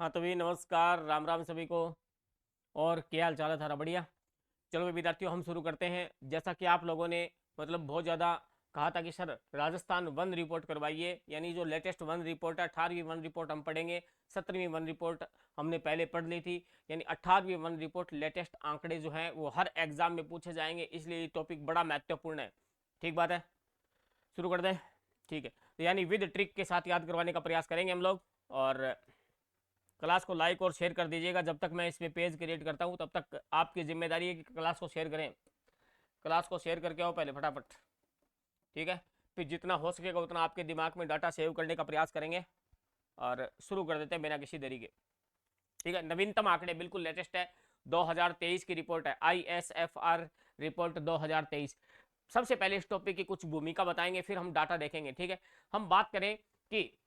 हाँ तो भी नमस्कार, राम राम सभी को। और क्या हाल चाल है? थारा बढ़िया। चलो विद्यार्थियों, हम शुरू करते हैं। जैसा कि आप लोगों ने मतलब बहुत ज़्यादा कहा था कि सर राजस्थान वन रिपोर्ट करवाइए, यानी जो लेटेस्ट वन रिपोर्ट है, 18वीं वन रिपोर्ट हम पढ़ेंगे। 17वीं वन रिपोर्ट हमने पहले पढ़ ली थी, यानी 18वीं वन रिपोर्ट लेटेस्ट आंकड़े जो हैं वो हर एग्जाम में पूछे जाएंगे, इसलिए ये टॉपिक बड़ा महत्वपूर्ण है। ठीक बात है, शुरू कर दें। ठीक है, तो यानी विद ट्रिक के साथ याद करवाने का प्रयास करेंगे हम लोग। और क्लास को लाइक और शेयर कर दीजिएगा। जब तक मैं इस पे पेज क्रिएट करता हूँ तब तक आपकी जिम्मेदारी है कि क्लास को शेयर करें। क्लास को शेयर करके आओ पहले फटाफट। ठीक है, फिर जितना हो सकेगा उतना आपके दिमाग में डाटा सेव करने का प्रयास करेंगे। और शुरू कर देते हैं बिना किसी देरी के। ठीक है, नवीनतम आंकड़े बिल्कुल लेटेस्ट है, 2023 की रिपोर्ट है, ISFR रिपोर्ट 2023। सबसे पहले इस टॉपिक की कुछ भूमिका बताएंगे, फिर हम डाटा देखेंगे। ठीक है, हम बात करें कि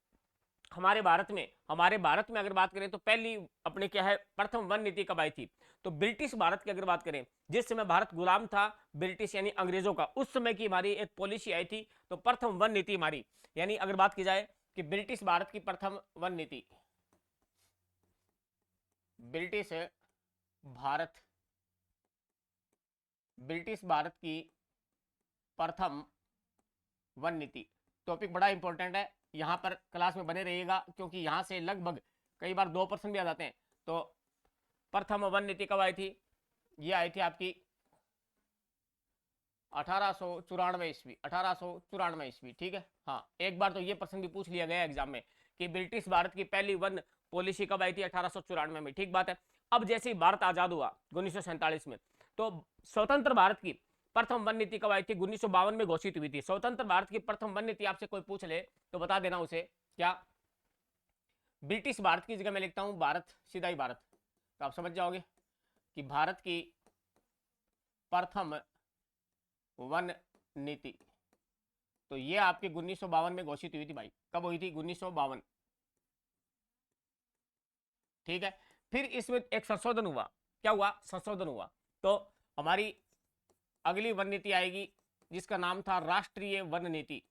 हमारे भारत में अगर बात करें तो पहली अपने क्या है, प्रथम वन नीति कब आई थी? तो ब्रिटिश भारत की अगर बात करें, जिस समय भारत गुलाम था ब्रिटिश यानी अंग्रेजों का, उस समय की हमारी एक पॉलिसी आई थी। तो प्रथम वन नीति हमारी, यानी अगर बात की जाए कि ब्रिटिश भारत की प्रथम वन नीति, ब्रिटिश भारत ब्रिटिश भारत की प्रथम वन नीति, टॉपिक बड़ा इंपॉर्टेंट है। यहां पर क्लास में बने रहिएगा, क्योंकि यहां से लगभग कई बार 2% भी आ जाते हैं। तो प्रथम वन नीति कब आई थी? ये आई थी आपकी 1894 ईस्वी, 1894 ईस्वी। ठीक है, हाँ, एक बार तो ये प्रश्न भी पूछ लिया गया एग्जाम में कि ब्रिटिश भारत की पहली वन पॉलिसी कब आई थी? 1894 में। ठीक बात है। अब जैसे ही भारत आजाद हुआ 1947 में, तो स्वतंत्र भारत की प्रथम वन नीति कब आई थी? 1952 में घोषित हुई थी। स्वतंत्र भारत की प्रथम वन नीति आपसे कोई पूछ ले तो बता देना उसे क्या। ब्रिटिश भारत की जगह मैं लिखता हूं भारत, सीधा ही भारत, तो आप समझ जाओगे कि भारत की प्रथम वन नीति, तो ये आपके 1952 में घोषित हुई थी भाई। कब हुई थी? 1952। ठीक है, फिर इसमें एक संशोधन हुआ। क्या हुआ? संशोधन हुआ। तो हमारी अगली वन नीति आएगी जिसका नाम था राष्ट्रीय वन नीति,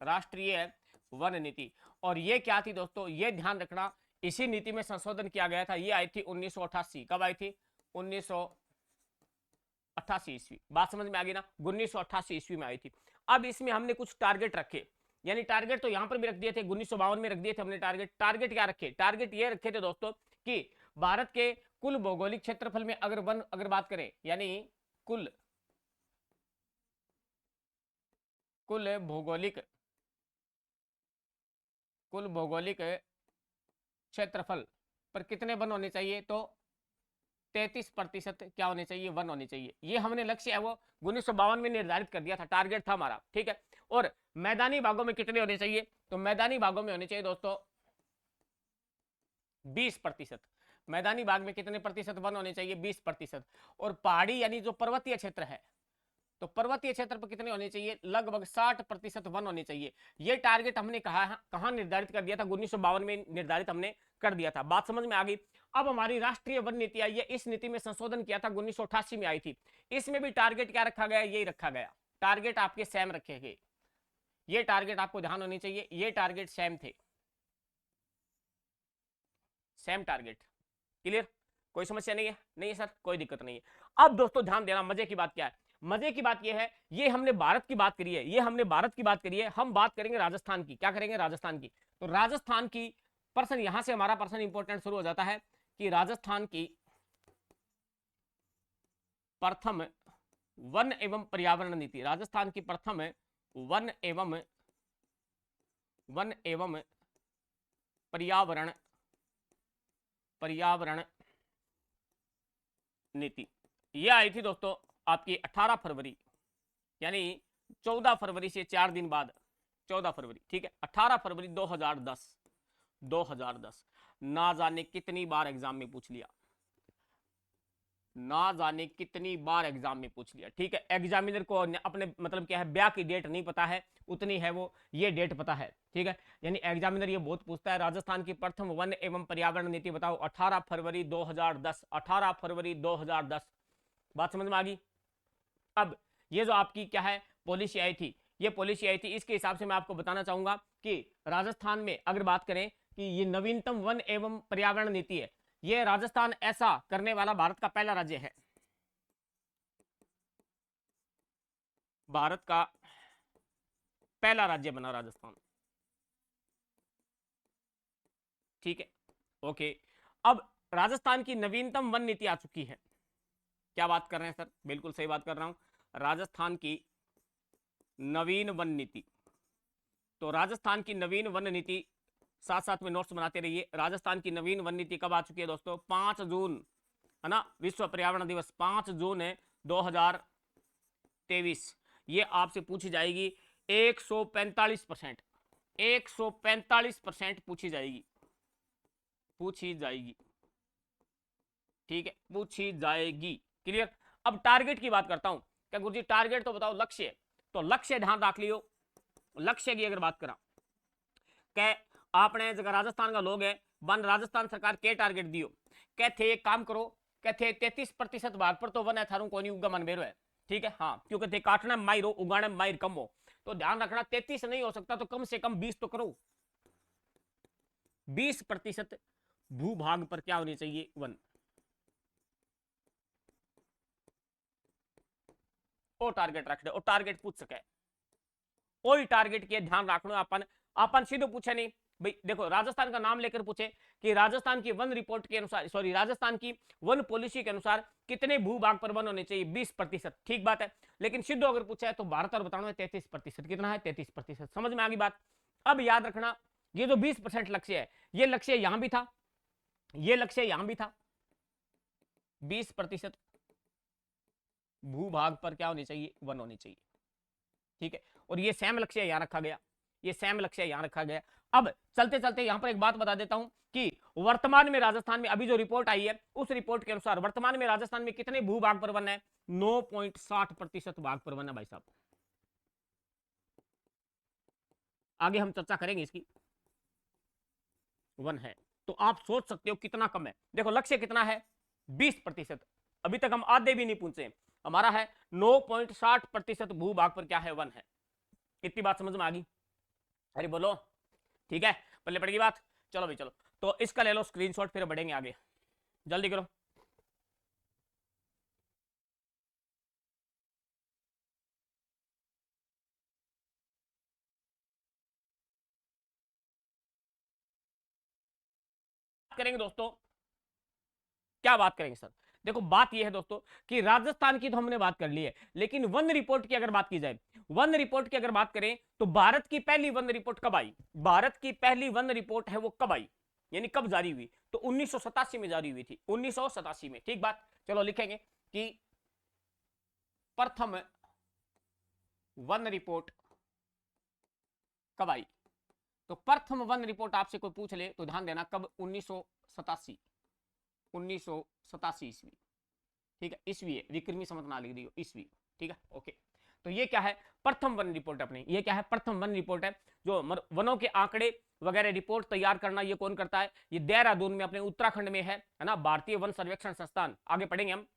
राष्ट्रीय वन नीति। और ये क्या थी दोस्तों? ये ध्यान रखना, इसी नीति में संशोधन किया गया था। ये आई थी 1988। कब आई थी? 1988 ईस्वी। बात समझ में आ गई ना? 1988 ईस्वी में आई थी। अब इसमें हमने कुछ टारगेट रखे, यानी टारगेट तो यहां पर भी रख दिए थे, 1952 में रख दिए थे हमने टारगेट। टारगेट क्या रखे? टारगेट ये रखे थे दोस्तों कि भारत के कुल भौगोलिक क्षेत्रफल में अगर बात करें, यानी कुल कुल भौगोलिक कुल भौगोलिक क्षेत्रफल पर कितने वन होने चाहिए? तो 33% क्या होने चाहिए? वन होने चाहिए। ये हमने लक्ष्य है वो 1952 में निर्धारित कर दिया था, टारगेट था हमारा। ठीक है, और मैदानी भागों में कितने होने चाहिए? तो मैदानी भागों में होने चाहिए दोस्तों 20%। मैदानी भाग में कितने प्रतिशत वन होने चाहिए? 20%। और पहाड़ी यानी जो पर्वतीय क्षेत्र है, तो पर्वतीय क्षेत्र पर कितने होने चाहिए? लगभग 60% वन होने चाहिए। ये टारगेट हमने कहा निर्धारित कर दिया था? 1952 में निर्धारित हमने कर दिया था। बात समझ में आ गई? अब हमारी राष्ट्रीय वन नीति आई है, इस नीति में संशोधन किया था, 1988 में आई थी। इसमें भी टारगेट क्या रखा गया? यही रखा गया। टारगेट आपके सेम रखे गए। ये टारगेट आपको ध्यान होनी चाहिए, ये टारगेट सेम थे, सेम टारगेट। क्लियर? कोई समस्या नहीं है? नहीं है सर, कोई दिक्कत नहीं है। अब दोस्तों ध्यान देना, मजे की बात क्या है? मजे की बात यह है, ये हमने भारत की बात करी है, ये हमने भारत की बात करी है। हम बात करेंगे राजस्थान की। क्या करेंगे? राजस्थान की। तो राजस्थान की पर्सन, यहां से हमारा पर्सन इंपॉर्टेंट शुरू हो जाता है कि राजस्थान की प्रथम वन एवं पर्यावरण नीति, राजस्थान की प्रथम वन एवं पर्यावरण पर्यावरण नीति, यह आई थी दोस्तों आपकी 18 फरवरी, यानी 14 फरवरी से 4 दिन बाद, 14 फरवरी। ठीक है, 18 फरवरी 2010। 2010 ना जाने कितनी बार एग्जाम में पूछ लिया, ना जाने कितनी बार एग्जाम में पूछ लिया। ठीक है, एग्जामिनर को अपने मतलब क्या है, ब्याह की डेट नहीं पता है, उतनी है वो, ये डेट पता है। ठीक है, यानी एग्जामिनर ये बहुत पूछता है, राजस्थान की प्रथम वन एवं पर्यावरण नीति बताओ। 18 फरवरी 2010, 18 फरवरी 2010। बात समझ में आ गई? अब ये जो आपकी क्या है पॉलिसी आई थी, ये पॉलिसी आई थी, इसके हिसाब से मैं आपको बताना चाहूंगा कि राजस्थान में अगर बात करें कि ये नवीनतम वन एवं पर्यावरण नीति है। ये राजस्थान ऐसा करने वाला भारत का पहला राज्य है। भारत का पहला राज्य बना राजस्थान। ठीक है, ओके। अब राजस्थान की नवीनतम वन नीति आ चुकी है। क्या बात कर रहे हैं सर? बिल्कुल सही बात कर रहा हूं। राजस्थान की नवीन वन नीति। तो राजस्थान की नवीन वन नीति, साथ साथ में नोट्स बनाते रहिए। राजस्थान की नवीन वन नीति कब आ चुकी है दोस्तों? 5 जून, है ना, विश्व पर्यावरण दिवस 5 जून है 2023। ये आपसे पूछी जाएगी 145%, 145% पूछी जाएगी, पूछी जाएगी। ठीक है, पूछी जाएगी। क्लियर? अब टारगेट की बात करता हूं। क्या गुरुजी टारगेट तो बताओ, लक्ष्य? तो लक्ष्य ध्यान रख लियो। लक्ष्य की अगर बात करा, क्या आपने जगह राजस्थान का लोग है, वन राजस्थान सरकार के टारगेट दियो, कहते एक काम करो, कहते 33% भाग पर तो वन है थारू कोनी उगा मन बेरो है। ठीक है, हाँ, क्योंकि थे काटना में माहिर हो, उगाने में माहिर कम हो, तो ध्यान रखना 33 नहीं हो सकता तो कम से कम 20 तो करो। 20% भूभाग पर क्या होनी चाहिए? वन। ओ टारगेट रख दे, ओ टारगेट पूछ सके, कोई टारगेट के ध्यान रखना। अपन अपन सीधे पूछे नहीं भाई, देखो राजस्थान का नाम लेकर पूछे कि राजस्थान की वन रिपोर्ट के अनुसार, सॉरी, राजस्थान की वन पॉलिसी के अनुसार कितने भूभाग पर वन होने चाहिए? 20%। ठीक बात है, लेकिन सिद्धू अगर पूछा है तो भारत और बताना है 33%। कितना है? 33%। समझ में आ गई बात? अब याद रखना, ये जो 20% लक्ष्य है, ये लक्ष्य यहां भी था, ये लक्ष्य यहां भी था। 20% भूभाग पर क्या होनी चाहिए? वन होनी चाहिए। ठीक है, और ये सेम लक्ष्य यहां रखा गया, ये सेम लक्ष्य यहां रखा गया। अब चलते चलते यहां पर एक बात बता देता हूं कि वर्तमान में राजस्थान में अभी जो रिपोर्ट आई है, उस रिपोर्ट के अनुसार वर्तमान में राजस्थान में कितने भूभाग पर वन है? 9.60% भाग पर वन है भाई साहब। आगे हम चर्चा करेंगे इसकी। वन है, तो आप सोच सकते हो कितना कम है। देखो लक्ष्य कितना है? 20%। अभी तक हम आधे भी नहीं पहुंचे। हमारा है 9.60% भूभाग पर क्या है? वन है। इतनी बात समझ में आ गई? अरे बोलो, ठीक है, पल्ले पड़ेगी बात। चलो भाई चलो, तो इसका ले लो स्क्रीनशॉट, फिर बढ़ेंगे आगे, जल्दी करो। करेंगे दोस्तों, क्या बात करेंगे सर? देखो बात यह है दोस्तों कि राजस्थान की तो हमने बात कर ली है, लेकिन वन रिपोर्ट की अगर बात की जाए, वन रिपोर्ट की अगर बात करें तो भारत की पहली वन रिपोर्ट कब आई? भारत की पहली वन रिपोर्ट है वो कब आई, यानी कब जारी हुई? तो 1987 में जारी हुई थी, 1987 में। ठीक बात, चलो लिखेंगे कि प्रथम वन रिपोर्ट कब आई। तो प्रथम वन रिपोर्ट आपसे कोई पूछ ले तो ध्यान देना कब? 1987, 1987 ईस्वी। ठीक है, ईस्वी है, विक्रमी समझ ना लिख दियो, ईस्वी। ठीक है, ओके। तो ये क्या है? प्रथम वन रिपोर्ट अपनी, ये क्या है? प्रथम वन रिपोर्ट है। जो वनों के आंकड़े वगैरह रिपोर्ट तैयार करना, ये कौन करता है? ये देहरादून में अपने उत्तराखंड में है ना, भारतीय वन सर्वेक्षण संस्थान। आगे पढ़ेंगे हम।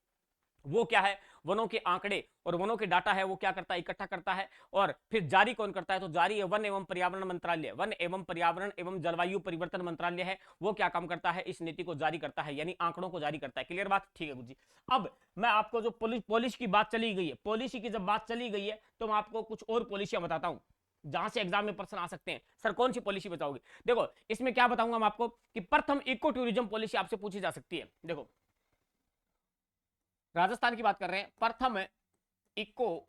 वो क्या है? वनों के आंकड़े और वनों के डाटा है वो क्या करता है? इकट्ठा करता है। और फिर जारी कौन करता है? तो जारी है वन एवं पर्यावरण मंत्रालय, वन एवं पर्यावरण एवं जलवायु परिवर्तन मंत्रालय है, वो क्या काम करता है? इस नीति को जारी करता है, यानी आंकड़ों को जारी करता है। क्लियर बात? ठीक है गुरुजी। अब मैं आपको जो पॉलिसी की बात चली गई है, पॉलिसी की जब बात चली गई है तो मैं आपको कुछ और पॉलिसियां बताता हूं जहां से एग्जाम में प्रश्न आ सकते हैं। सर कौन सी पॉलिसी बताओगे? देखो इसमें क्या बताऊंगा मैं आपको कि प्रथम इको टूरिज्म पॉलिसी आपसे पूछी जा सकती है। देखो राजस्थान की बात कर रहे हैं, प्रथम eco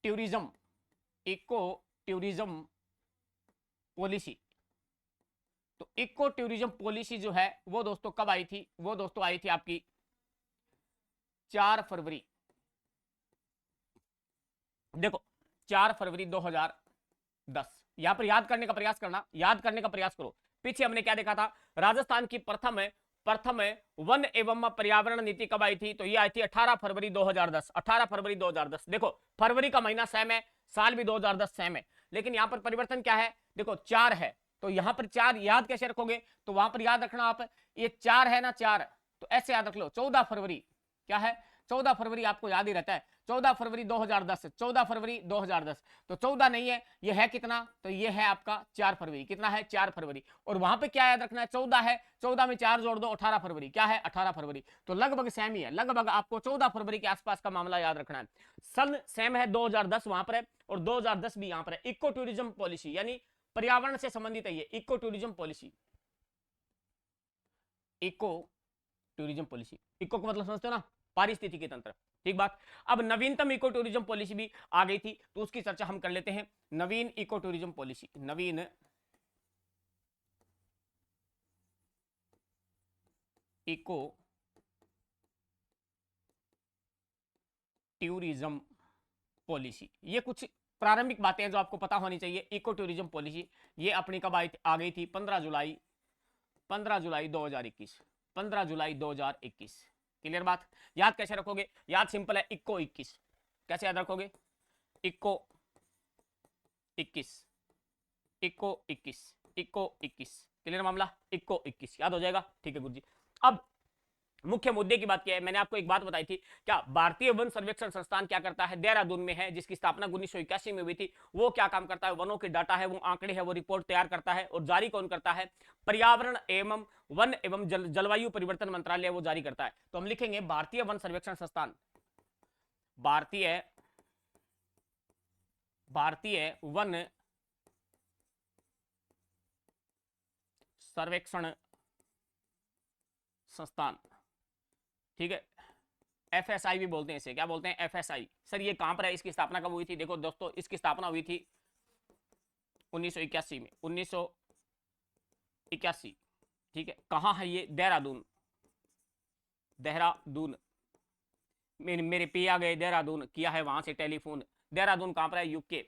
tourism, eco tourism policy. तो इको टूरिज्म पॉलिसी जो है वो दोस्तों कब आई थी? वो दोस्तों आई थी आपकी 4 फरवरी। देखो 4 फरवरी 2010। यहां पर याद करने का प्रयास करना, याद करने का प्रयास करो। पीछे हमने क्या देखा था? राजस्थान की प्रथम वन एवं पर्यावरण नीति कब आई थी? तो ये आई थी 18 फरवरी 2010। 18 फरवरी 2010। देखो फरवरी का महीना सेम है, साल भी 2010 सेम है, लेकिन यहां पर परिवर्तन क्या है? देखो 4 है, तो यहां पर 4 याद कैसे रखोगे? तो वहां पर याद रखना आप, ये 4 है ना, 4, तो ऐसे याद रख लो। 14 फरवरी क्या है? 14 फरवरी आपको याद ही रहता है। 14 फरवरी 2010, 14 फरवरी 2010, तो 14 नहीं है, ये है कितना, तो ये है आपका 4 फरवरी, कितना है 4 फरवरी, और वहां पे क्या याद रखना है, 14 है, 14 में 4 जोड़ दो 18 फरवरी, क्या है 18 फरवरी, तो लगभग सेम ही है, लगभग आपको 14 फरवरी के आसपास का मामला याद रखना है। सन सेम है 2010 वहां पर है और 2010 भी यहां पर है। इको टूरिज्म पॉलिसी यानी पर्यावरण से संबंधित है ये eco tourism policy, eco tourism policy, eco का मतलब समझते हो ना, पारिस्थितिकी तंत्र, ठीक बात। अब नवीनतम इको टूरिज्म पॉलिसी भी आ गई थी तो उसकी चर्चा हम कर लेते हैं। नवीन इको टूरिज्म पॉलिसी, नवीन इको टूरिज्म पॉलिसी, ये कुछ प्रारंभिक बातें हैं जो आपको पता होनी चाहिए। इको टूरिज्म पॉलिसी ये अपनी कब आ गई थी, 15 जुलाई 2021, 15 जुलाई 2021, क्लियर बात। याद कैसे रखोगे, याद सिंपल है, इको 21, कैसे याद रखोगे, इको 21, इको 21, इको 21, क्लियर मामला, इको 21 याद हो जाएगा, ठीक है गुरुजी। अब मुख्य मुद्दे की बात क्या है, मैंने आपको एक बात बताई थी, क्या भारतीय वन सर्वेक्षण संस्थान क्या करता है, देहरादून में है, जिसकी स्थापना 1981 में हुई थी। वो क्या काम करता है, वनों के डाटा है, वो आंकड़े है, वो रिपोर्ट तैयार करता है, और जारी कौन करता है, पर्यावरण एवं वन एवं जलवायु परिवर्तन मंत्रालय वो जारी करता है। तो हम लिखेंगे भारतीय वन सर्वेक्षण संस्थान, भारतीय वन सर्वेक्षण संस्थान, ठीक है, एफएसआई भी बोलते हैं इसे, क्या बोलते हैं, एफएसआई। सर ये कहां पर है, इसकी स्थापना कब हुई थी, देखो दोस्तों इसकी स्थापना हुई थी 1981 में, 1981, ठीक है। कहां है ये, देहरादून, देहरादून, मेरे पिया गए देहरादून, किया है वहां से टेलीफोन। देहरादून कहां पर है, यूके,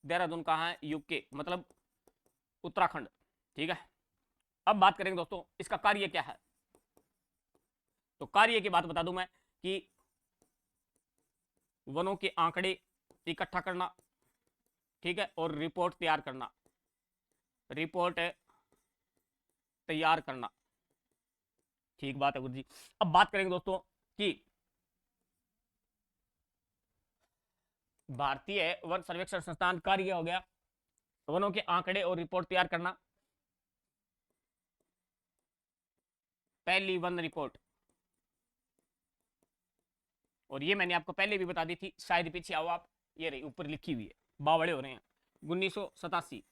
देहरादून कहां है, यूके मतलब उत्तराखंड, ठीक है। अब बात करेंगे दोस्तों इसका कार्य क्या है, तो कार्य की बात बता दूं मैं कि वनों के आंकड़े इकट्ठा करना, ठीक है, और रिपोर्ट तैयार करना, रिपोर्ट तैयार करना, ठीक बात है गुरु जी। अब बात करेंगे दोस्तों कि भारतीय वन सर्वेक्षण संस्थान कार्य हो गया वनों के आंकड़े और रिपोर्ट तैयार करना, पहली वन रिपोर्ट, और ये मैंने आपको पहले भी बता दी थी, शायद पीछे आओ आप, ये रही ऊपर लिखी हुई है, बावड़े हो रहे हैं, 1987,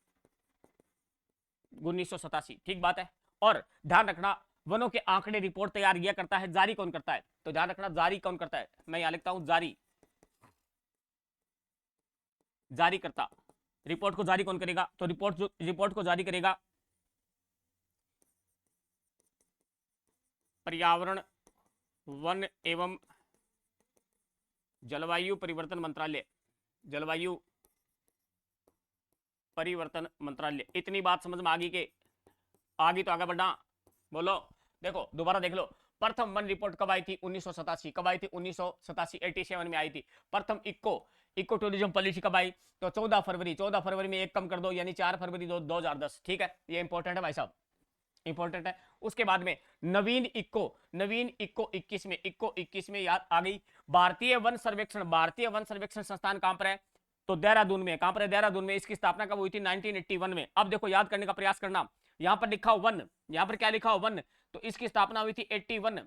1987, ठीक बात है। और ध्यान रखना वनों के आंकड़े रिपोर्ट तैयार किया करता है, जारी कौन करता है, तो ध्यान रखना जारी कौन करता है, मैं यहां लिखता हूं जारी, जारी करता, रिपोर्ट को जारी कौन करेगा, तो रिपोर्ट को जारी करेगा पर्यावरण वन एवं जलवायु परिवर्तन मंत्रालय, जलवायु परिवर्तन मंत्रालय। इतनी बात समझ में आ गई के आगे तो आगे बढ़ना, बोलो, देखो दोबारा देख लो, प्रथम वन रिपोर्ट कब आई थी, 1987, कब आई थी, 1987, 87 में आई थी। प्रथम इको टूरिज्म पॉलिसी कब आई, तो 14 फरवरी, 14 फरवरी में एक कम कर दो यानी 4 फरवरी 2010, ठीक है, ये इंपॉर्टेंट है भाई साहब, इंपॉर्टेंट है। उसके बाद में नवीन इको 21 में, इको 21 में याद आ गई भारतीय वन सर्वेक्षण संस्थान कहां पर है, तो देहरादून में, कहां पर है, देहरादून में। इसकी स्थापना कब हुई थी, 1981 में। अब देखो याद करने का प्रयास करना, यहां पर लिखा हो वन, यहां पर क्या लिखा हो वन, तो इसकी स्थापना हुई थी 81,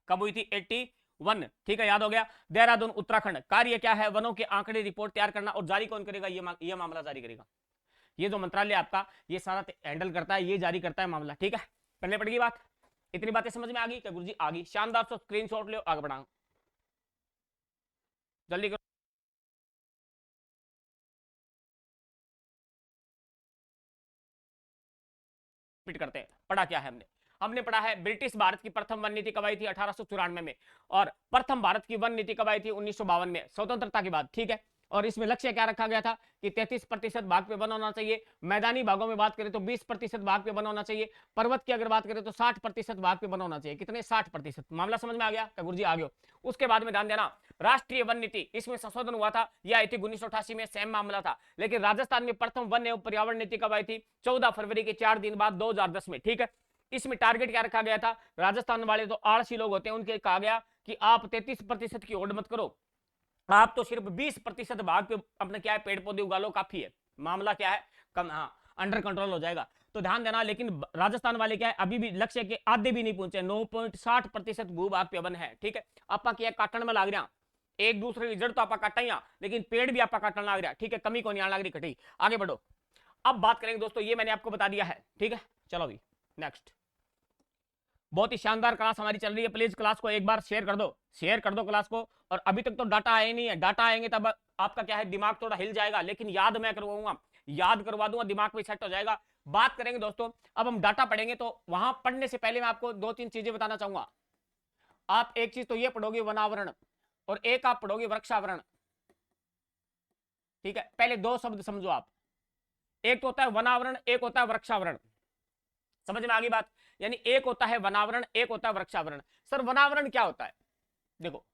कब हुई थी, 81, ठीक है, याद हो गया। देहरादून उत्तराखंड, कार्य क्या है, वनों के आंकड़े रिपोर्ट तैयार करना, और जारी कौन करेगा, ये मामला जारी करेगा, ये जो मंत्रालय आपका ये सारा हैंडल करता है, ये जारी करता है मामला, ठीक है। पहले पड़ेगी बात, इतनी बातें समझ में आ गई क्या गुरुजी, आ गई, शानदार। तो स्क्रीनशॉट लो, आगे बढ़ाओ जल्दी करो, रिपीट करते हैं। पढ़ा क्या है हमने पढ़ा है ब्रिटिश भारत की प्रथम वन नीति कब आई थी, 1894 में, और प्रथम भारत की वन नीति कब आई थी, 1952 में, स्वतंत्रता के बाद, ठीक है। और इसमें लक्ष्य क्या रखा गया था कि 33% भाग पे वन होना चाहिए, मैदानी भागों में बात करें तो 20% भाग पे वन होना चाहिए, पर्वत की अगर बात करें तो 60% भाग पे वन होना चाहिए, कितने, 60%। मामला समझ में आ गया गुरु जी, आ गया। उसके बाद में ध्यान देना, राष्ट्रीय वन नीति, इसमें संशोधन हुआ था, यह आई थी 1988 में, सेम मामला था। लेकिन राजस्थान में प्रथम वन एवं पर्यावरण नीति कब आई थी, 14 फरवरी के 4 दिन बाद 2010 में, ठीक है। इसमें टारगेट क्या रखा गया था, राजस्थान वाले तो आलसी लोग होते हैं, उनके कहा गया कि आप 33% की होड़ मत करो, आप तो सिर्फ 20% भाग पे अपने क्या है पेड़ पौधे उगा लो, काफी है, मामला क्या है कम, हाँ अंडर कंट्रोल हो जाएगा। तो ध्यान देना, लेकिन राजस्थान वाले क्या है अभी भी लक्ष्य के आधे भी नहीं पहुंचे, 9.60% भूभाग पे वन है। ठीक है, आपा क्या काटन में लाग रहा, एक दूसरे की जड़ तो आपा काटा ही, लेकिन पेड़ भी आपा काटने लग रहा। ठीक है, कमी को नहीं आने लग रही, कटी। आगे बढ़ो, अब बात करेंगे दोस्तों, ये मैंने आपको बता दिया है। ठीक है, चलो अभी नेक्स्ट, बहुत ही शानदार क्लास हमारी चल रही है, प्लीज क्लास को एक बार शेयर कर दो, शेयर कर दो क्लास को। और अभी तक तो डाटा आए नहीं है, डाटा आएंगे तब आपका क्या है दिमाग थोड़ा हिल जाएगा, लेकिन याद मैं करवाऊंगा, याद करवा दूंगा, दिमाग में सेट हो जाएगा। बात करेंगे दोस्तों, अब हम डाटा पढ़ेंगे, तो वहां पढ़ने से पहले मैं आपको दो तीन चीजें बताना चाहूंगा। आप एक चीज तो ये पढ़ोगे वनावरण, और एक आप पढ़ोगे वृक्षावरण। ठीक है, पहले दो शब्द समझो आप, एक तो होता है वनावरण, एक होता है वृक्षावरण। समझ में आ गई बात, यानी एक होता है वनावरण, एक होता है वृक्षावरण। सर वनावरण क्या होता है, देखो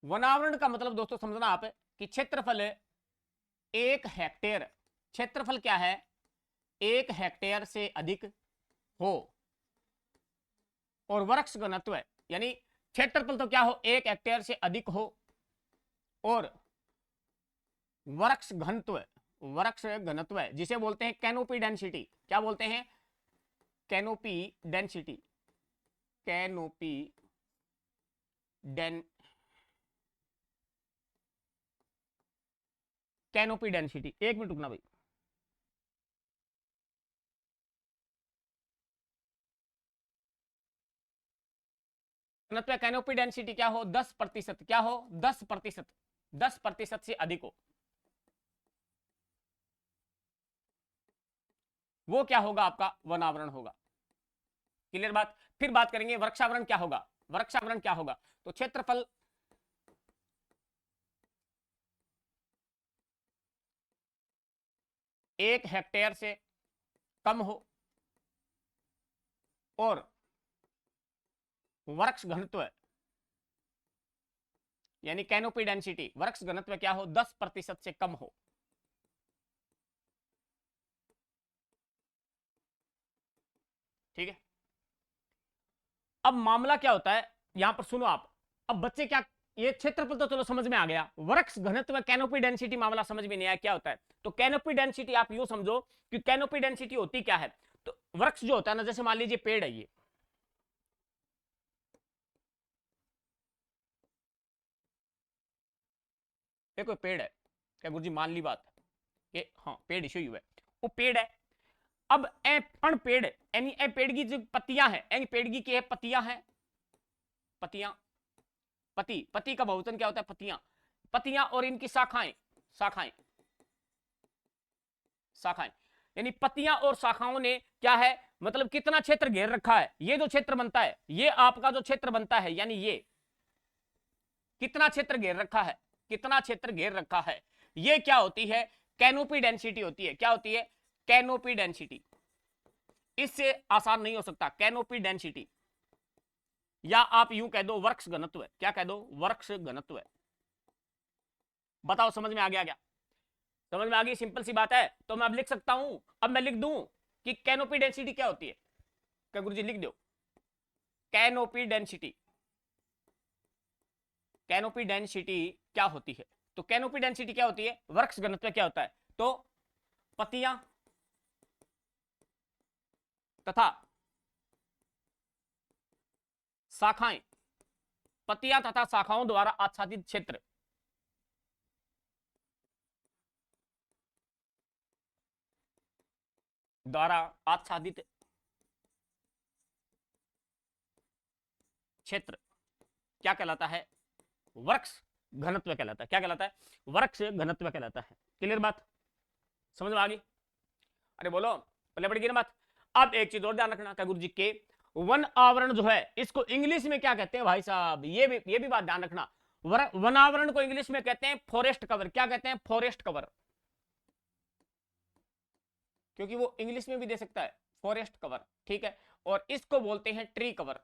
वनावरण का मतलब दोस्तों समझना आप कि क्षेत्रफल 1 हेक्टेयर, क्षेत्रफल क्या है 1 हेक्टेयर से अधिक हो, और वृक्ष घनत्व है, यानी क्षेत्रफल तो क्या हो 1 हेक्टेयर से अधिक हो, और वृक्ष घनत्व, वृक्ष घनत्व है जिसे बोलते हैं कैनोपी डेंसिटी। क्या बोलते हैं, canopy density, canopy den canopy density. एक मिनट रुकना भाई, कैनोपी डेंसिटी क्या हो 10%, क्या हो 10%, 10% से अधिक हो, वो क्या होगा आपका वनावरण होगा। क्लियर बात। फिर बात करेंगे वृक्षावरण क्या होगा, वृक्षावरण क्या होगा, तो क्षेत्रफल 1 हेक्टेयर से कम हो, और वृक्ष घनत्व यानी कैनोपी डेंसिटी, वृक्ष घनत्व क्या हो 10% से कम हो। ठीक है, अब मामला क्या होता है यहां पर सुनो आप, अब बच्चे क्या, ये क्षेत्रफल तो चलो समझ में आ गया, वृक्ष घनत्व कैनोपी डेंसिटी मामला समझ में नहीं आया क्या होता है। तो कैनोपी डेंसिटी आप यूं समझो कि कैनोपी डेंसिटी होती क्या है, तो वृक्ष जो होता है ना, जैसे मान लीजिए पेड़ है, ये कोई पेड़ है, क्या गुरुजी मान ली बात, ये हाँ पेड़ इशू है, वो पेड़ है। अब ए अण पेड़ यानी ए पेड़ की जो पत्तियां हैं, ए पेड़ की है पत्तियां हैं, पत्तियां, पति, पति का बहुवचन क्या होता है पत्तियां, पत्तियां, और इनकी शाखाएं, शाखाएं, शाखाएं, यानी पत्तियां और शाखाओं ने क्या है मतलब कितना क्षेत्र घेर रखा है, ये जो क्षेत्र बनता है, ये आपका जो क्षेत्र बनता है, यानी ये कितना क्षेत्र घेर रखा है, कितना क्षेत्र घेर रखा है, ये क्या होती है कैनोपी डेंसिटी होती है। क्या होती है कैनोपी डेंसिटी, इससे आसान नहीं हो सकता, कैनोपी डेंसिटी, या आप यूं कह दो वृक्ष घनत्व। क्या कह दो वृक्ष घनत्व। बताओ समझ में आ गया क्या, समझ में आ गई, सिंपल सी बात है। तो मैं अब लिख सकता हूं, अब मैं लिख दूं कि कैनोपी डेंसिटी क्या होती है, क्या गुरुजी लिख दो कैनोपी डेंसिटी, कैनोपी डेंसिटी क्या होती है, तो कैनोपी डेंसिटी क्या होती है, वृक्ष घनत्व क्या होता है, तो पत्तियां तथा शाखाएं, पत्तियां तथा शाखाओं द्वारा आच्छादित क्षेत्र, द्वारा आच्छादित क्षेत्र क्या कहलाता है, वृक्ष घनत्व कहलाता है। क्या कहलाता है, वृक्ष घनत्व कहलाता है। क्लियर बात, समझ में आ गई, अरे बोलो पहले पड़ गई ना बात। अब एक चीज और ध्यान रखना, क्या गुरु जी के वन आवरण जो है इसको इंग्लिश में क्या कहते हैं भाई साहब, ये भी बात ध्यान रखना, वनावरण को इंग्लिश में कहते हैं फॉरेस्ट कवर। क्या कहते हैं फॉरेस्ट कवर, क्योंकि वो इंग्लिश में भी दे सकता है फॉरेस्ट कवर। ठीक है, और इसको बोलते हैं ट्री कवर,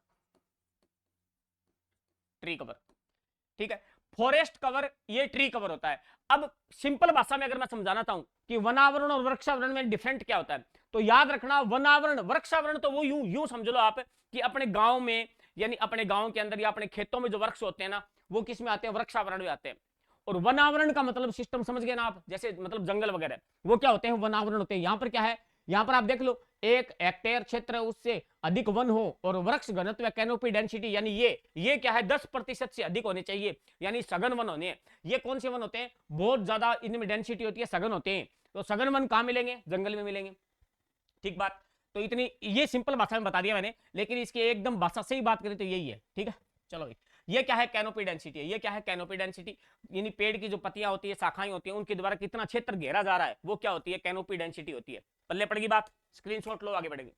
ट्री कवर। ठीक है, फॉरेस्ट कवर ये ट्री कवर होता है। अब सिंपल भाषा में अगर मैं समझाना चाहूं कि वनावरण और वृक्षावरण में डिफरेंट क्या होता है। तो याद रखना, वनावरण वृक्षावरण तो वो यूं यूं समझ लो आप कि अपने गांव में, यानी अपने गांव के अंदर या अपने खेतों में जो वृक्ष होते हैं ना, वो किस में आते हैं, वृक्षावरण में आते हैं। और वनावरण का मतलब सिस्टम समझ गए ना आप, जैसे मतलब जंगल वगैरह, वो क्या होते हैं, वनावरण होते हैं। यहां पर क्या है, यहां पर आप देख लो, 1 हेक्टेयर क्षेत्र उससे अधिक वन हो और वृक्ष घनत्व कैनोपी डेंसिटी, यानी ये क्या है, 10% से अधिक होने चाहिए, यानी सघन वन होने हैं। ये कौन से वन होते हैं, बहुत ज्यादा इनमें डेंसिटी होती है, सघन होते हैं। तो सघन वन कहां मिलेंगे, जंगल में मिलेंगे। ठीक बात। तो इतनी ये सिंपल भाषा में बता दिया मैंने, लेकिन इसकी एकदम भाषा से ही बात करें तो यही है। ठीक है, चलो भाई, ये क्या है, कैनोपी डेंसिटी है। ये क्या है, कैनोपी डेंसिटी, यानी पेड़ की जो पत्तियां होती है, शाखाएं होती हैं, उनके द्वारा कितना क्षेत्र घेरा जा रहा है, वो क्या होती है, कैनोपी डेंसिटी होती है। पल्ले पड़ेगी बात, स्क्रीनशॉट लो, आगे बढ़ेगी।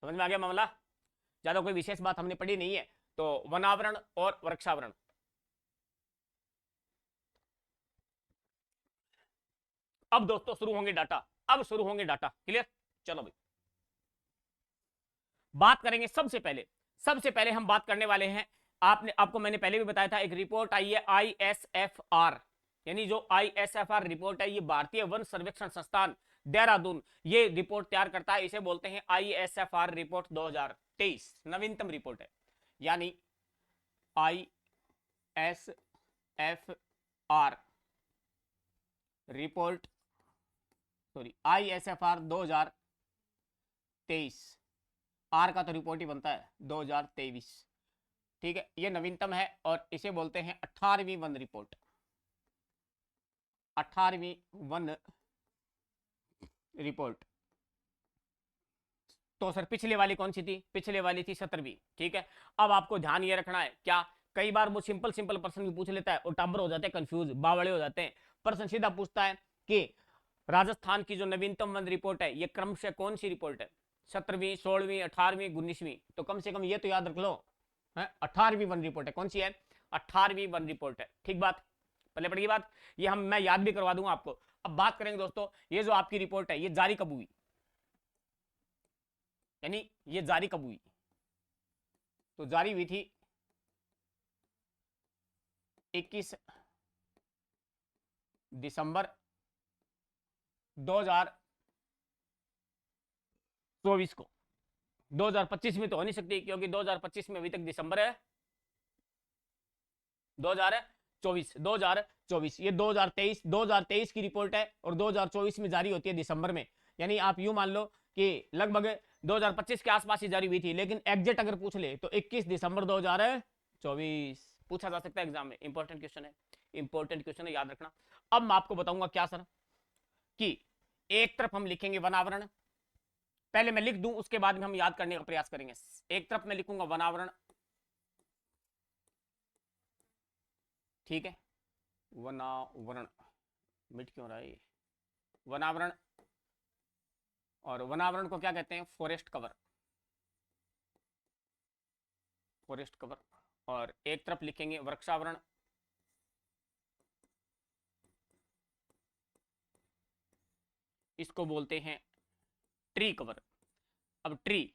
समझ में आ गया मामला, ज्यादा कोई विशेष बात हमने पढ़ी नहीं है। तो वनावरण और वृक्षावरण, अब दोस्तों शुरू होंगे डाटा, अब शुरू होंगे डाटा, क्लियर। चलो भाई, बात करेंगे सबसे पहले हम बात करने वाले हैं, आपको मैंने पहले भी बताया था, एक रिपोर्ट आई है ISFR, यानी जो ISFR रिपोर्ट है, ये भारतीय वन सर्वेक्षण संस्थान देहरादून ये रिपोर्ट तैयार करता है। इसे बोलते हैं ISFR रिपोर्ट 2023, नवीनतम रिपोर्ट है। यानी ISFR report, sorry, ISFR 2023, R का तो रिपोर्ट ही बनता है 2023। ठीक है, ये नवीनतम है और इसे बोलते हैं 18वीं वन रिपोर्ट, 18वीं वन रिपोर्ट। तो सर पिछले वाली कौन सी थी, पिछले वाली थी 17वीं। ठीक है, अब आपको ध्यान ये रखना है, क्या कई बार वो सिंपल सिंपल प्रश्न भी पूछ लेता है और टाबर हो जाते हैं, कंफ्यूज बावड़े हो जाते हैं। प्रश्न सीधा पूछता है कि राजस्थान की जो नवीनतम वन रिपोर्ट है, ये क्रम से कौन सी रिपोर्ट है, 17वीं, 16वीं, 18वीं, 19वीं। तो कम से कम ये तो याद रख लो, 18वीं वन रिपोर्ट है। कौन सी है, 18वीं वन रिपोर्ट है। ठीक बात, पहले पड़ेगी बात, ये मैं याद भी करवा दूंगा आपको। अब बात करेंगे दोस्तों, ये जो आपकी रिपोर्ट है, ये जारी कब हुई, यानी ये जारी कब हुई। तो जारी हुई थी 21 दिसंबर 2024 को। 2025 में तो हो नहीं सकती, क्योंकि 2025 में अभी तक दिसंबर है, 2024 ये 2023 की रिपोर्ट है और 2024 में जारी होती है दिसंबर में। यानी आप यूं मान लो कि लगभग 2025 के आसपास ही जारी हुई थी, लेकिन एग्जैक्ट अगर पूछ ले तो 21 दिसंबर 2024 पूछा जा सकता है एग्जाम में। इंपॉर्टेंट क्वेश्चन है, इंपॉर्टेंट क्वेश्चन है, याद रखना। अब मैं आपको बताऊंगा क्या सर, कि एक तरफ हम लिखेंगे वनावरण, पहले मैं लिख दूं, उसके बाद में हम याद करने का प्रयास करेंगे। एक तरफ मैं लिखूंगा वनावरण, ठीक है, वनावरण, मिट क्यों रहा है, वनावरण। और वनावरण को क्या कहते हैं, फॉरेस्ट कवर, फॉरेस्ट कवर। और एक तरफ लिखेंगे वृक्षावरण, इसको बोलते हैं ट्री कवर। अब ट्री,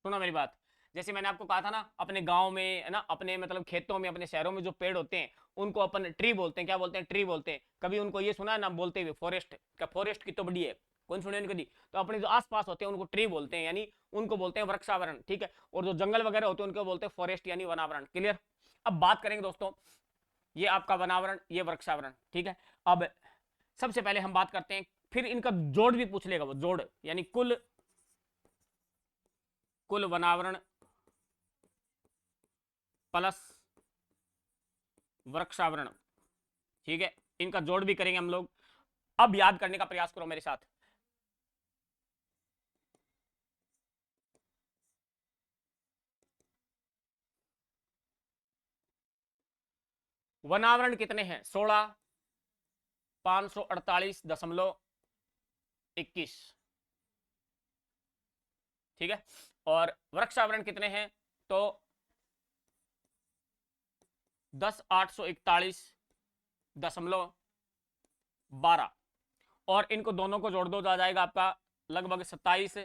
सुनो मेरी बात, जैसे मैंने आपको कहा था ना, अपने गांव में ना, अपने मतलब खेतों में, अपने शहरों में जो पेड़ होते हैं उनको अपन ट्री बोलते हैं। क्या बोलते हैं, ट्री बोलते हैं। कभी उनको ये सुना है ना बोलते हुए, फॉरेस्ट का, फॉरेस्ट की तो बड़ी है, कौन सुने कभी। तो अपने जो आसपास होते हैं उनको ट्री बोलते हैं, यानी उनको बोलते हैं वृक्षावरण। ठीक है, और जो जंगल वगैरह होते हैं उनको बोलते हैं फॉरेस्ट, यानी वनावरण। क्लियर। अब बात करेंगे दोस्तों, ये आपका वनावरण, ये वृक्षावरण। ठीक है, अब सबसे पहले हम बात करते हैं, फिर इनका जोड़ भी पूछ लेगा वो, जोड़ यानी कुल, कुल वनावरण प्लस वृक्षावरण। ठीक है, इनका जोड़ भी करेंगे हम लोग। अब याद करने का प्रयास करो मेरे साथ, वनावरण कितने हैं, 16, 548.21। ठीक है, और वृक्षावरण कितने हैं, तो 10,841.12। और इनको दोनों को जोड़ दो तो आ जाएगा आपका लगभग 27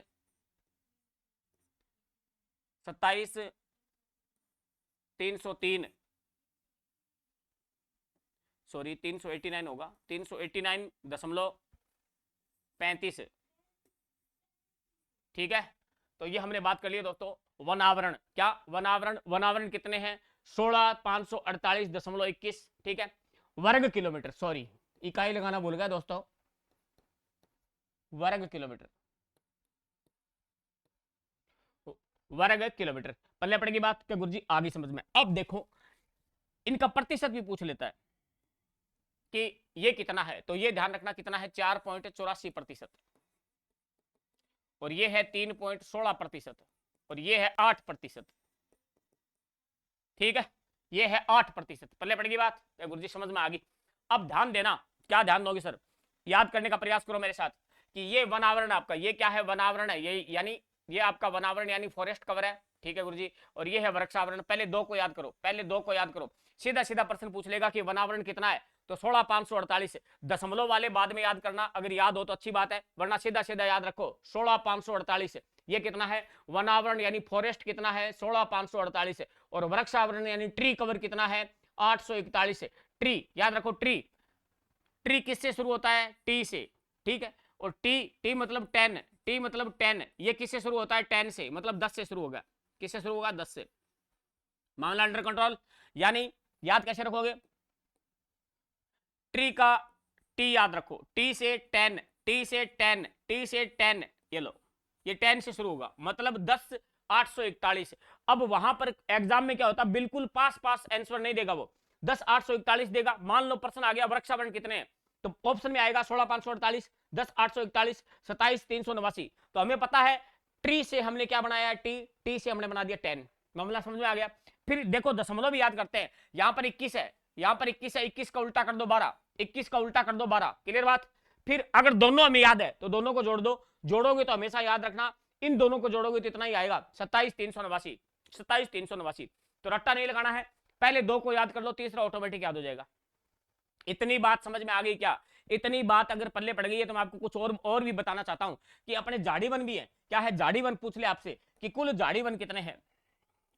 303, सॉरी 389 होगा, 389.35। ठीक है, तो ये हमने बात कर ली दोस्तों वनावरण। क्या वनावरण? वनावरण कितने हैं? 16,548.21। ठीक है, वर्ग किलोमीटर, सॉरी इकाई लगाना भूल गया दोस्तों, वर्ग किलोमीटर, वर्ग किलोमीटर। पल्ले पड़ेगी बात क्या गुरुजी? आगे समझ में। अब देखो इनका प्रतिशत भी पूछ लेता है कि ये कितना है, तो ये ध्यान रखना कितना है, 4.84%, और ये है 3.16%, और ये है 8%। ठीक है, ये है 8%। पल्ले पड़ेगी बात क्या गुरुजी? समझ में आ गई। अब ध्यान देना, क्या ध्यान दोगे सर? याद करने का प्रयास करो मेरे साथ कि ये वनावरण आपका, ये क्या है? वनावरण है, ये यानी ये आपका वनावरण यानी फॉरेस्ट कवर है। ठीक है गुरुजी, और ये है वृक्षावरण। पहले दो को याद करो, पहले दो को याद करो। सीधा सीधा प्रश्न पूछ लेगा कि वनावरण कितना है, तो 16,548। दशमलव वाले बाद में याद करना, अगर याद हो तो अच्छी बात है, वरना सीधा सीधा याद रखो 16,548। ये कितना है? वनावरण यानी फॉरेस्ट कितना है? 16,548। और वृक्षावरण यानी ट्री कवर कितना है? 841। ट्री याद रखो, ट्री, ट्री किससे शुरू होता है? टी से। ठीक है, और टी, टी मतलब 10, टी मतलब 10, ये किससे शुरू होता है? 10 से, मतलब 10 से शुरू होगा। किससे शुरू होगा? 10 से। मामला अंडर कंट्रोल। यानी याद कैसे रखोगे? ट्री का टी याद रखो, टी से 10, टी से 10, टी से 10, ये लो, ये 10 से शुरू होगा, मतलब 10,841। अब वहां पर एग्जाम में क्या होता है, बिल्कुल पास पास आंसर नहीं देगा वो, 10,841 देगा। मान लो प्रश्न आ गया वृक्षावरण कितने हैं, तो ऑप्शन में आएगा 16,548, 10,841, 27,389। तो हमें पता है ट्री से हमने क्या बनाया? टी, टी से हमने बना दिया 10। मामला समझ में आ गया। फिर देखो दशमलव भी याद करते हैं, यहां पर 21 है, यहां पर 21 है, 21 का उल्टा कर दो 12, 21 का उल्टा कर दो 12। क्लियर बात? फिर अगर दोनों हमें याद है तो दोनों को जोड़ दो, जोड़ोगे तो हमेशा याद रखना इन दोनों को जोड़ोगे तो इतना ही आएगा, 27,389, 27,389। तो रट्टा नहीं लगाना है, पहले दो को याद कर लो, तीसरा ऑटोमेटिक याद हो जाएगा। इतनी बात समझ में आ गई क्या? इतनी बात अगर पल्ले पड़ गई है तो मैं आपको कुछ और भी बताना चाहता हूं कि अपने जाड़ीवन भी है। क्या है? जाड़ीवन पूछ ले आपसे कि कुल जाड़ीवन कितने हैं,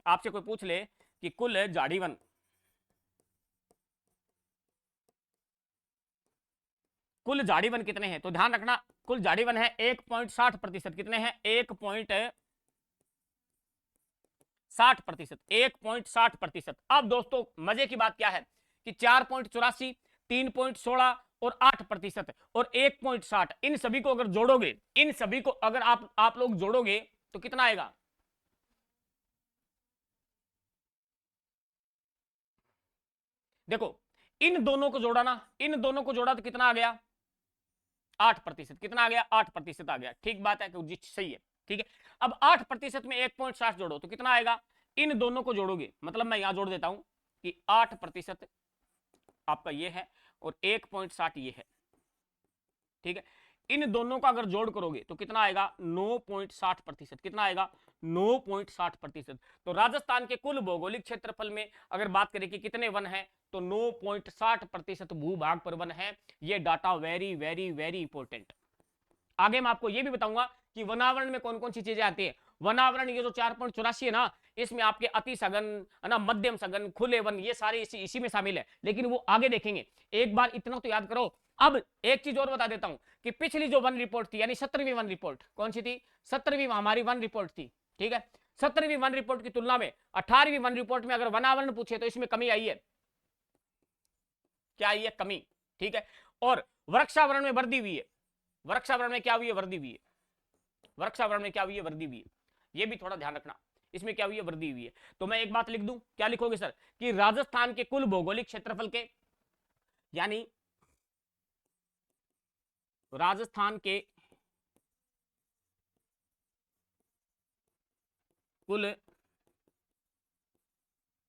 आपसे कोई पूछ ले कि कुल जाड़ीवन, कुल जाड़ीवन कितने हैं, तो ध्यान रखना कुल जाड़ीवन है 1.60%। कितने हैं? 1.60%, 1.60%। अब दोस्तों मजे की बात क्या है कि 4.84, 3.16 और 8% और 1.60, इन सभी को अगर जोड़ोगे, इन सभी को अगर आप लोग जोड़ोगे तो कितना आएगा? देखो इन दोनों को जोड़ा ना, इन दोनों को जोड़ा तो कितना आ गया? 8%। कितना आ गया? 8% आ गया। ठीक बात है कि सही है। ठीक है, अब 8% में 1.60 जोड़ो तो कितना आएगा? इन दोनों को जोड़ोगे, मतलब मैं यहां जोड़ देता हूं कि 8% आपका ये है और 1.60 ये है। ठीक है, इन दोनों का अगर जोड़ करोगे तो कितना आएगा? 9.60%। कितना आएगा? 9.60%। तो राजस्थान के कुल भौगोलिक क्षेत्रफल में अगर बात करें कि कितने वन हैं, तो 9.60% भूभाग पर वन है। ये data very very very important. आगे मैं आपको यह भी बताऊंगा कि वनावरण में कौन कौन सी चीजें आती है। वनावरण ये जो 4.84 है ना, इसमें आपके अति सघन है ना, मध्यम सघन, खुले वन, ये सारे इसी में शामिल है, लेकिन वो आगे देखेंगे। एक बार इतना तो याद करो। अब एक चीज और बता देता हूं कि पिछली जो वन रिपोर्ट थी, यानी 17वीं वन रिपोर्ट, कौन सी थी? 17वीं हमारी वन रिपोर्ट थी। ठीक है, 17वीं वन रिपोर्ट की तुलना में 18वीं वन रिपोर्ट में अगर वनावरण पूछे तो इसमें कमी आई है। क्या आई है? कमी। ठीक है, और वृक्षावरण में वृद्धि हुई है। वृक्षावरण में क्या हुई है? वृद्धि हुई है। वृक्षावरण में क्या हुई है? वृद्धि हुई है। ये भी थोड़ा ध्यान रखना, इसमें क्या हुई है? वृद्धि हुई है। तो मैं एक बात लिख दूं, क्या लिखोगे सर? कि राजस्थान के कुल भौगोलिक क्षेत्रफल के, यानी राजस्थान के कुल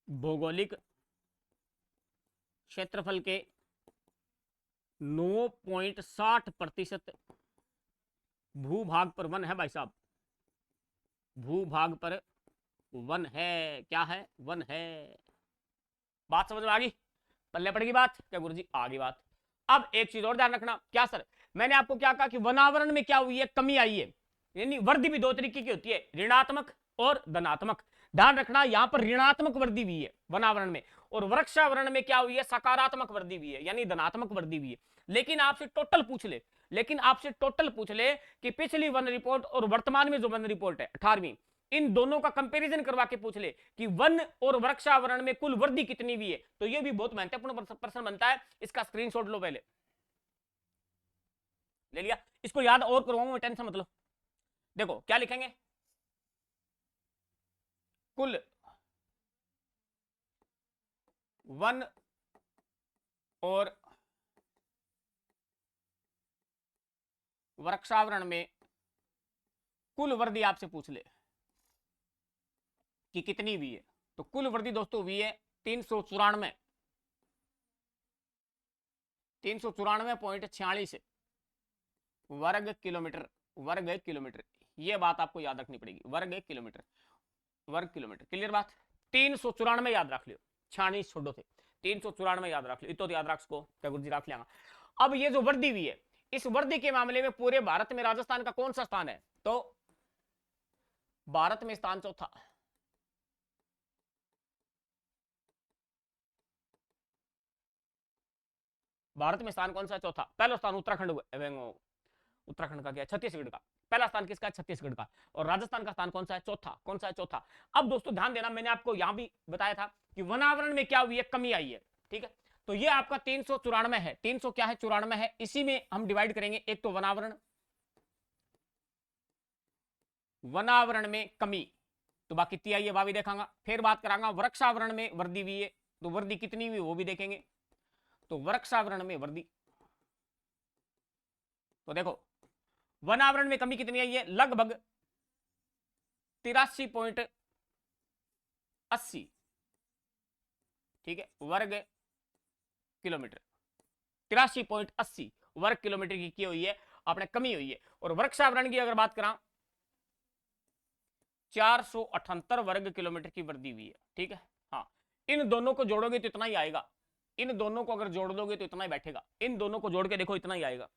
भौगोलिक क्षेत्रफल के 9.60% भूभाग पर वन है भाई साहब, भूभाग पर वन है। क्या है? वन है। बात समझ में आ गई? पल्ले पड़ेगी बात क्या गुरुजी? आगे बात। अब एक चीज और ध्यान रखना, क्या सर? मैंने आपको क्या कहा कि वनावरण में क्या हुई है? कमी आई है। यानी वृद्धि भी दो तरीके की होती है, ऋणात्मक और धनात्मक। ध्यान रखना यहां पर ऋणात्मक वृद्धि हुई है वनावरण में, और वृक्षावरण में क्या हुई है, सकारात्मक वृद्धि हुई है, यानी धनात्मक वृद्धि हुई है। लेकिन आपसे टोटल पूछ ले, कि पिछली वन रिपोर्ट और वर्तमान में जो वन रिपोर्ट है 18वीं, इन दोनों का कंपैरिजन करवा के पूछ ले कि वन और वृक्षावरण में कुल वृद्धि कितनी हुई है, तो ये भी बहुत महत्वपूर्ण प्रश्न बनता है। इसका स्क्रीनशॉट लो, पहले ले लिया, इसको याद और करवाऊंगा, टेंशन मत लो। देखो क्या लिखेंगे, कुल वन और वृक्षावरण में कुल वृद्धि आपसे पूछ ले कि कितनी हुई है, तो कुल वृद्धि दोस्तों हुई है 394, 394.46 वर्ग किलोमीटर, वर्ग किलोमीटर। ये बात आपको याद रखनी पड़ेगी, वर्ग किलोमीटर, वर्ग किलोमीटर। क्लियर बात, 394 याद रख लियो, 46 छोड़ो थे, 394 याद रख लियो, इतो तो याद रख सको, गुरु जी रख लिया। अब ये जो वृद्धि हुई है, इस वृद्धि के मामले में पूरे भारत में राजस्थान का कौन सा स्थान है, तो भारत में स्थान चौथा, भारत में स्थान कौन सा है, चौथा। पहला स्थान उत्तराखंड, उत्तराखंड का क्या, छत्तीसगढ़ का। पहला स्थान किसका है, छत्तीसगढ़ का। और राजस्थान का स्थान कौन सा है, चौथा। कौन सा है, चौथा। अब दोस्तों ध्यान देना, मैंने आपको यहां भी बताया था कि वनावरण में क्या हुई है, कमी आई है, ठीक है। तो ये आपका 394 है, 300 क्या है, 94 है। इसी में हम डिवाइड करेंगे, एक तो वनावरण, वनावरण में कमी, तो बाकी कितनी आई है वह भी देखांगा। फिर बात करांगा वृक्षावरण में वृद्धि हुई है, तो वृद्धि कितनी हुई वो भी देखेंगे। तो वृक्षावरण में वृद्धि, तो देखो वनावरण में कमी कितनी आई है, लगभग 83.80, ठीक है, वर्ग किलोमीटर। 83.80 वर्ग किलोमीटर की हुई है आपने, कमी हुई है। और वृक्षावरण की अगर बात करा, 478 वर्ग किलोमीटर की वृद्धि हुई है, ठीक है। हाँ, इन दोनों को जोड़ोगे तो इतना ही आएगा, इन दोनों को अगर जोड़ दोगे तो इतना ही बैठेगा, इन दोनों को जोड़ के देखो इतना ही आएगा।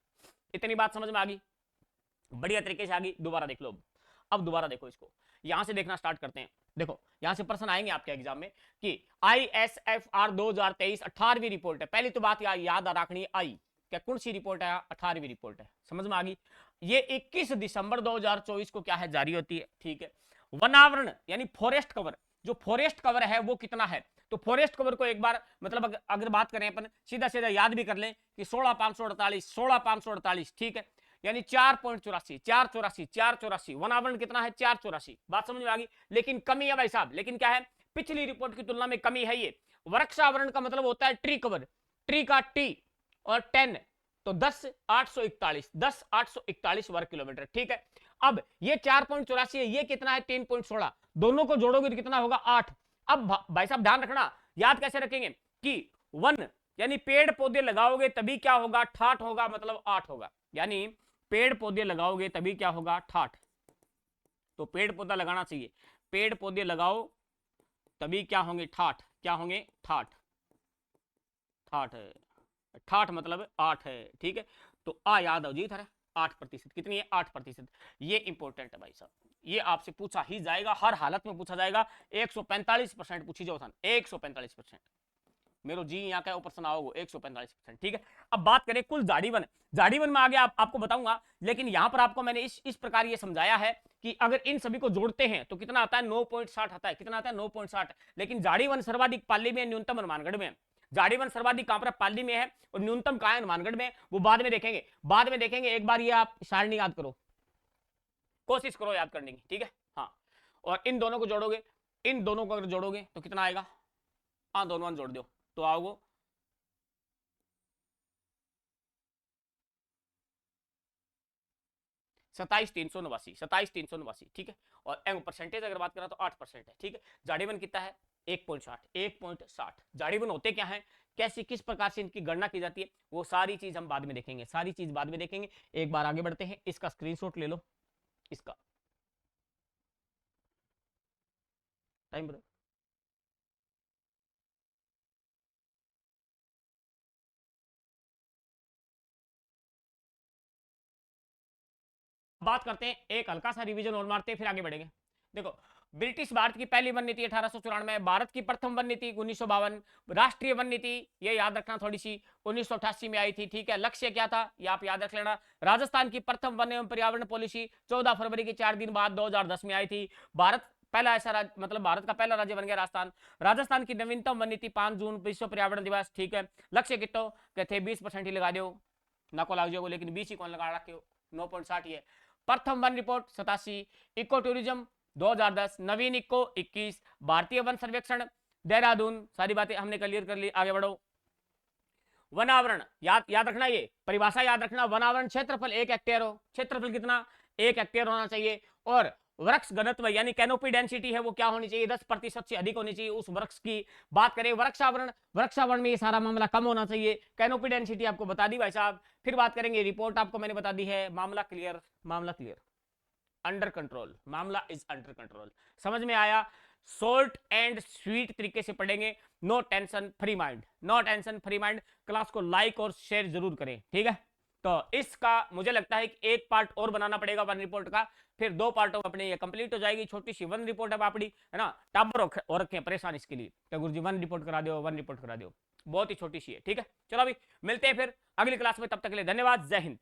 इतनी बात समझ में आ गई, बढ़िया तरीके से आ गई। दोबारा देख लो, अब दोबारा देखो, इसको यहां से देखना स्टार्ट करते हैं। देखो यहां से प्रश्न आएंगे आपके एग्जाम में कि ISFR 2023 18वीं रिपोर्ट है। पहली तो बात याद रखनी है, आई क्या कौन सी रिपोर्ट है, 18वीं रिपोर्ट है, समझ में आ गई। ये 21 दिसंबर 2024 को क्या है, जारी होती है, ठीक है। वनावरण यानी फॉरेस्ट कवर, जो फॉरेस्ट कवर है वो कितना है, तो फॉरेस्ट कवर को एक बार मतलब अगर बात करें अपन सीधा सीधा याद भी कर लें कि 16,548, 16,548, ठीक है, यानी 4.84, 484, 484। वनावरण कितना है, 484। बात समझ में आ गई। लेकिन कमी है भाई साहब, लेकिन क्या है, पिछली रिपोर्ट की तुलना में कमी है। ये वृक्षावरण का मतलब होता है ट्री कवर, ट्री का टी और 10, तो 10,841, 10,841 वर्ग किलोमीटर, ठीक है। अब ये 4.84 है, ये कितना है, 3.16, दोनों को जोड़ोगे तो कितना होगा, 8। अब भाई साहब ध्यान रखना, याद कैसे रखेंगे कि वन यानी पेड़ पौधे लगाओगे तभी क्या होगा, ठाठ होगा, मतलब 8 होगा। यानी पेड़ पौधे लगाओगे तभी क्या होगा, ठाठ। तो पेड़ पौधा लगाना चाहिए, पेड़ पौधे लगाओ तभी क्या होंगे, ठाठ। क्या होंगे, ठाठ, ठाठ है, ठाठ मतलब 8 है, ठीक है। तो आ याद हो जी था, 8%। कितनी है, 8%। ये इंपॉर्टेंट है भाई साहब, ये आपसे पूछा ही जाएगा, हर हालत में पूछा जाएगा। 145% पूछी जाओ था, 145%। मेरो जी यहाँ का प्रश्न आओगे 145%, ठीक है। अब बात करें कुल झाड़ीवन, झाड़ीवन में आगे आपको बताऊंगा, लेकिन यहां पर आपको मैंने इस प्रकार ये समझाया है कि अगर इन सभी को जोड़ते हैं तो कितना आता है, 9.60 आता है। कितना आता है, 9.60। लेकिन झाड़ीवन सर्वाधिक पाली में, न्यूनतम हनुमानगढ़ में। झाड़ीवन सर्वाधिक कहां पर, पाली में है, और न्यूनतम कहां है, हनुमानगढ़ में। वो बाद में देखेंगे, बाद में देखेंगे। एक बार ये आप सारणी याद करो, कोशिश करो याद करने की, ठीक है। हाँ, और इन दोनों को जोड़ोगे, इन दोनों को अगर जोड़ोगे तो कितना आएगा, हाँ दोनों जोड़ दो तो आओगे 27,389, 27,389, ठीक है। और एम परसेंटेज अगर बात करें तो 8% है, ठीक है। जाड़ीवन कितना है, 1.60, 1.60। जाड़ीवन होते क्या है, कैसे किस प्रकार से इनकी गणना की जाती है, वो सारी चीज हम बाद में देखेंगे, सारी चीज बाद में देखेंगे। एक बार आगे बढ़ते हैं, इसका स्क्रीनशॉट ले लो, इसका टाइम बता। बात करते हैं, एक हल्का सा रिवीजन और मारते हैं फिर आगे बढ़ेंगे। देखो, ब्रिटिश भारत की पहली वन नीति 1894, भारत की प्रथम वन नीति 1952, राष्ट्रीय वन नीति ये याद रखना थोड़ी सी 1988 में आई थी, ठीक है। लक्ष्य क्या था ये आप याद रख लेना। राजस्थान की प्रथम वन एवं पर्यावरण पॉलिसी 14 फरवरी के 4 दिन बाद 2010 में आई थी। भारत पहला ऐसा मतलब भारत का पहला राज्य बन गया राजस्थान। राजस्थान की नवीनतम वन नीति 5 जून विश्व पर्यावरण दिवस, ठीक है। लक्ष्य कितो कहते 20% ही लगा दो ना को लाग जाओ, लेकिन 20 ही कौन लगा रखे हो, 9.60 है। प्रथम वन रिपोर्ट 87, इको टूरिज्म 2010, नवीन इको 21, भारतीय वन सर्वेक्षण देहरादून, सारी बातें हमने क्लियर कर ली। आगे बढ़ो। वनावरण याद रखना, ये परिभाषा याद रखना। वनावरण क्षेत्रफल 1 हेक्टेयर हो, क्षेत्रफल कितना 1 हेक्टेयर होना चाहिए। और वृक्ष घनत्व यानी कैनोपी डेंसिटी है वो क्या होनी चाहिए 10% से अधिक होनी चाहिए उस वृक्ष की। बात करें वृक्षावरण में ये सारा मामला कम होना चाहिए। कैनोपी डेंसिटी आपको बता दी भाई साहब। फिर बात करेंगे रिपोर्ट, आपको मैंने बता दी है। मामला क्लियर, अंडर कंट्रोल, मामला इज अंडर कंट्रोल। समझ में आया? शॉर्ट एंड स्वीट तरीके से पढ़ेंगे, no tension free mind, no tension free mind. Class को लाइक और शेयर जरूर करें, ठीक है। तो इसका मुझे लगता है कि एक पार्ट और बनाना पड़ेगा वन रिपोर्ट का, फिर 2 पार्टों में अपने ये कंप्लीट हो जाएगी। छोटी सी वन रिपोर्ट है पापड़ी, है ना। टाबर और रखे परेशान इसके लिए कि गुरुजी वन रिपोर्ट करा दो, वन रिपोर्ट करा दो, बहुत ही छोटी सी है, ठीक है। चलो अभी मिलते हैं फिर अगली क्लास में, तब तक के लिए धन्यवाद, जय हिंद।